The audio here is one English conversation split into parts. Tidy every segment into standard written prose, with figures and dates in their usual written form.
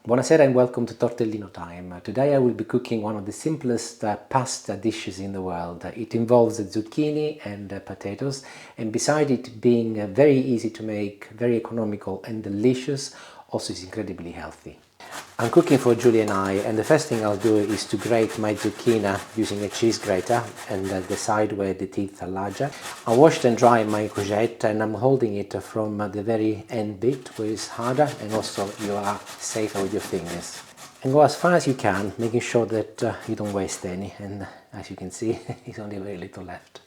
Buonasera and welcome to Tortellino time. Today I will be cooking one of the simplest pasta dishes in the world. It involves zucchini and potatoes, and beside it being very easy to make, very economical and delicious, also is incredibly healthy. I'm cooking for Julie and I, and the first thing I'll do is to grate my zucchini using a cheese grater, and the side where the teeth are larger. I washed and dried my courgette, and I'm holding it from the very end bit where it's harder, and also you are safer with your fingers. And go as far as you can, making sure that you don't waste any, and as you can see, there's only very little left.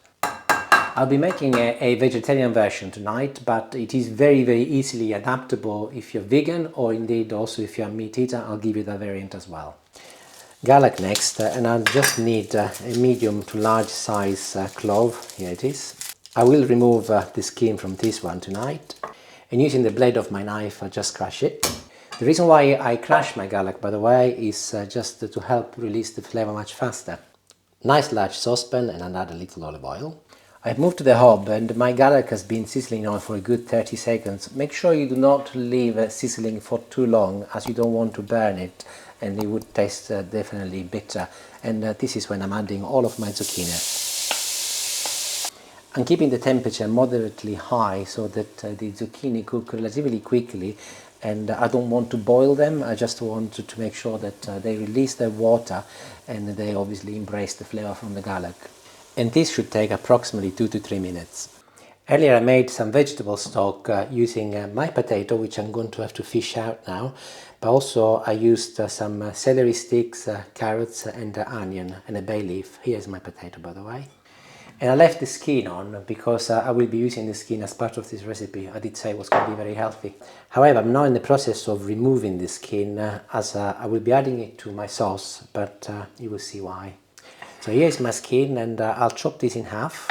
I'll be making a vegetarian version tonight, but it is very easily adaptable if you're vegan, or indeed also if you're a meat eater. I'll give you that variant as well. Garlic next, and I'll just need a medium to large size clove. Here it is. I will remove the skin from this one tonight, and using the blade of my knife I'll just crush it. The reason why I crush my garlic, by the way, is just to help release the flavour much faster. Nice large saucepan, and I'll add a little olive oil. I've moved to the hob, and my garlic has been sizzling on for a good 30 seconds. Make sure you do not leave sizzling for too long, as you don't want to burn it, and it would taste definitely bitter. And this is when I'm adding all of my zucchini. I'm keeping the temperature moderately high so that the zucchini cook relatively quickly, and I don't want to boil them. I just want to make sure that they release their water and they obviously embrace the flavour from the garlic. And this should take approximately 2 to 3 minutes. Earlier I made some vegetable stock using my potato, which I'm going to have to fish out now, but also I used some celery sticks, carrots and onion and a bay leaf. Here's my potato, by the way. And I left the skin on because I will be using the skin as part of this recipe. I did say it was going to be very healthy. However, I'm now in the process of removing the skin as I will be adding it to my sauce, but you will see why. So here's my skin, and I'll chop this in half.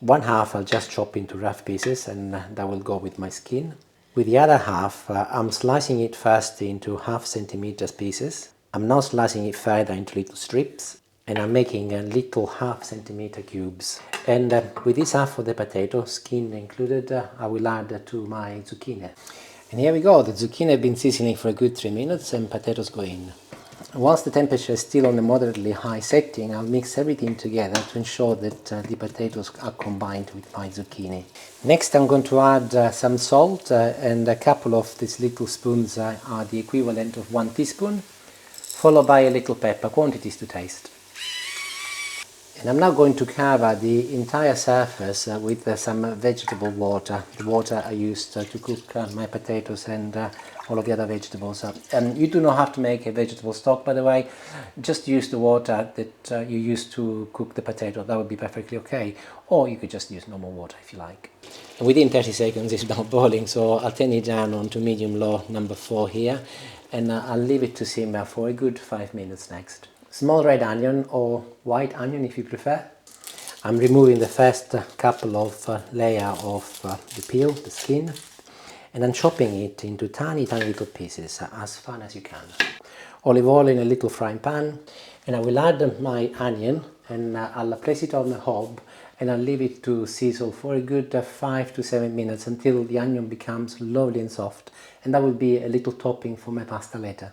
One half I'll just chop into rough pieces, and that will go with my skin. With the other half, I'm slicing it first into 1/2 centimeter pieces. I'm now slicing it further into little strips, and I'm making little 1/2 centimeter cubes. And with this half of the potato, skin included, I will add to my zucchini. And here we go, the zucchini have been seasoning for a good 3 minutes, and potatoes go in. Once the temperature is still on a moderately high setting, I'll mix everything together to ensure that the potatoes are combined with my zucchini. Next I'm going to add some salt, and a couple of these little spoons are the equivalent of 1 teaspoon, followed by a little pepper, quantities to taste. And I'm now going to cover the entire surface with some vegetable water, the water I used to cook my potatoes and all of the other vegetables. You do not have to make a vegetable stock, by the way. Just use the water that you used to cook the potato. That would be perfectly okay. Or you could just use normal water if you like. And within 30 seconds it's now boiling, so I'll turn it down on to medium-low number 4 here, and I'll leave it to simmer for a good 5 minutes next. Small red onion, or white onion if you prefer. I'm removing the first couple of layer of the peel, the skin, and I'm chopping it into tiny little pieces, as fine as you can. Olive oil in a little frying pan, and I will add my onion, and I'll place it on the hob, and I'll leave it to sizzle for a good 5 to 7 minutes until the onion becomes lovely and soft, and that will be a little topping for my pasta later.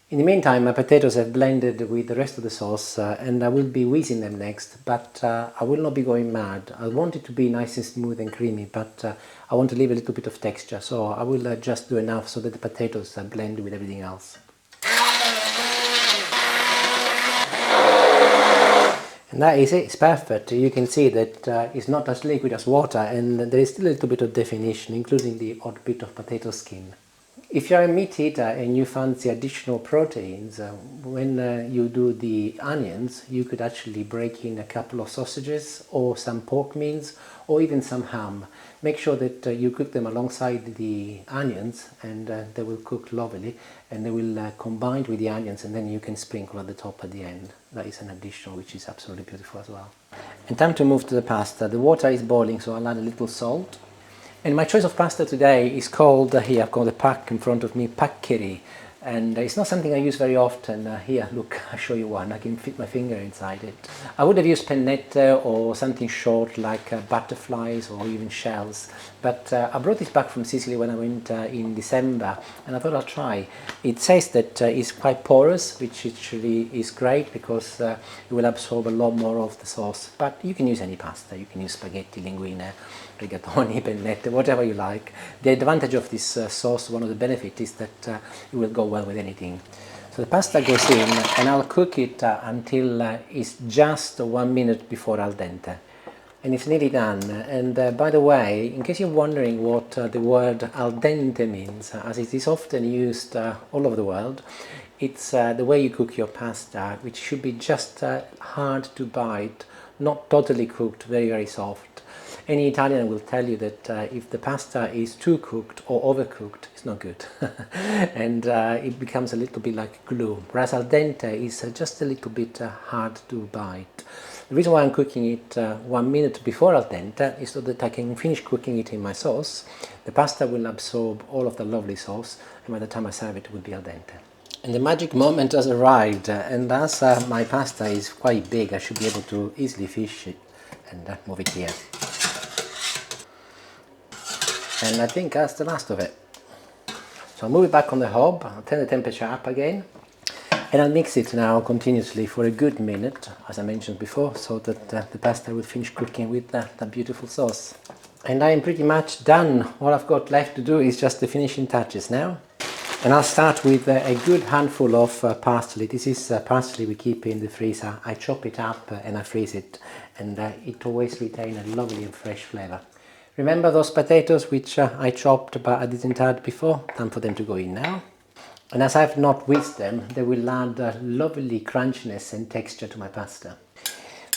In the meantime, my potatoes have blended with the rest of the sauce, and I will be whizzing them next, but I will not be going mad. I want it to be nice and smooth and creamy, but I want to leave a little bit of texture, so I will just do enough so that the potatoes blend with everything else. And that is it, it's perfect. You can see that it's not as liquid as water, and there is still a little bit of definition, including the odd bit of potato skin. If you're a meat eater and you fancy additional proteins, when you do the onions, you could actually break in a couple of sausages or some pork mince or even some ham. Make sure that you cook them alongside the onions, and they will cook lovely, and they will combine with the onions, and then you can sprinkle at the top at the end. That is an addition which is absolutely beautiful as well. And time to move to the pasta. The water is boiling, so I'll add a little salt. And my choice of pasta today is called, here I've got the pack in front of me, paccheri. and it's not something I use very often. Here, look, I'll show you one. I can fit my finger inside it. I would have used pennette or something short like butterflies or even shells, but I brought this back from Sicily when I went in December, and I thought I'll try. It says that it's quite porous, which actually is great because it will absorb a lot more of the sauce, but you can use any pasta. You can use spaghetti, linguine, rigatoni, pennette, whatever you like. The advantage of this sauce, one of the benefits, is that it will go well with anything. So the pasta goes in, and I'll cook it until it's just 1 minute before al dente. And it's nearly done. And by the way, in case you're wondering what the word al dente means, as it is often used all over the world, it's the way you cook your pasta, which should be just hard to bite, not totally cooked, very, very soft. Any Italian will tell you that if the pasta is too cooked or overcooked, it's not good. And it becomes a little bit like glue. Whereas al dente is just a little bit hard to bite. The reason why I'm cooking it 1 minute before al dente is so that I can finish cooking it in my sauce. The pasta will absorb all of the lovely sauce, and by the time I serve it, it will be al dente. And the magic moment has arrived, and as my pasta is quite big, I should be able to easily fish it and move it here. And I think that's the last of it. So I'll move it back on the hob, I'll turn the temperature up again, and I'll mix it now continuously for a good minute, as I mentioned before, so that the pasta will finish cooking with that beautiful sauce. And I am pretty much done. All I've got left to do is just the finishing touches now. And I'll start with a good handful of parsley. This is parsley we keep in the freezer. I chop it up and I freeze it, and it always retains a lovely and fresh flavour. Remember those potatoes which I chopped but I didn't add before? Time for them to go in now. And as I've not whisked them, they will add lovely crunchiness and texture to my pasta.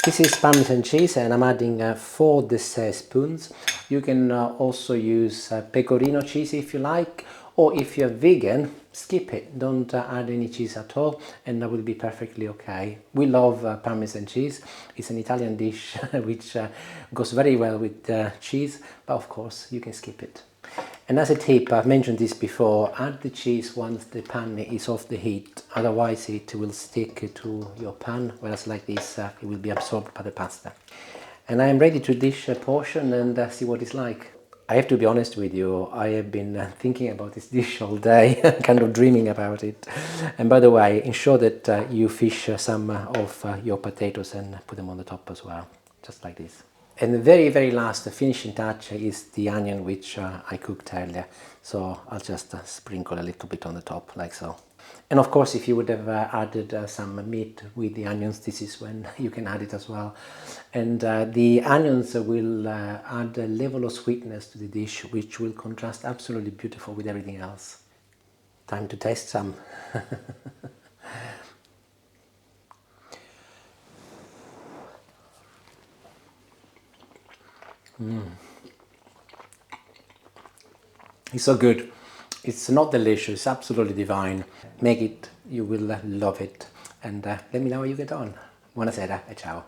This is Parmesan cheese, and I'm adding 4 dessert spoons. You can also use pecorino cheese if you like, or if you're vegan, skip it. Don't add any cheese at all, and that will be perfectly okay. We love Parmesan cheese. It's an Italian dish which goes very well with cheese, but of course you can skip it. And as a tip, I've mentioned this before, add the cheese once the pan is off the heat, otherwise it will stick to your pan, whereas like this it will be absorbed by the pasta. And I am ready to dish a portion and see what it's like. I have to be honest with you, I have been thinking about this dish all day, kind of dreaming about it. And by the way, ensure that you fish some of your potatoes and put them on the top as well, just like this. And the very, very last finishing touch is the onion which I cooked earlier. So I'll just sprinkle a little bit on the top, like so. And of course, if you would have added some meat with the onions, this is when you can add it as well. And the onions will add a level of sweetness to the dish, which will contrast absolutely beautiful with everything else. Time to taste some. It's so good. It's not delicious, absolutely divine. Make it, you will love it. And let me know how you get on. Buonasera e ciao.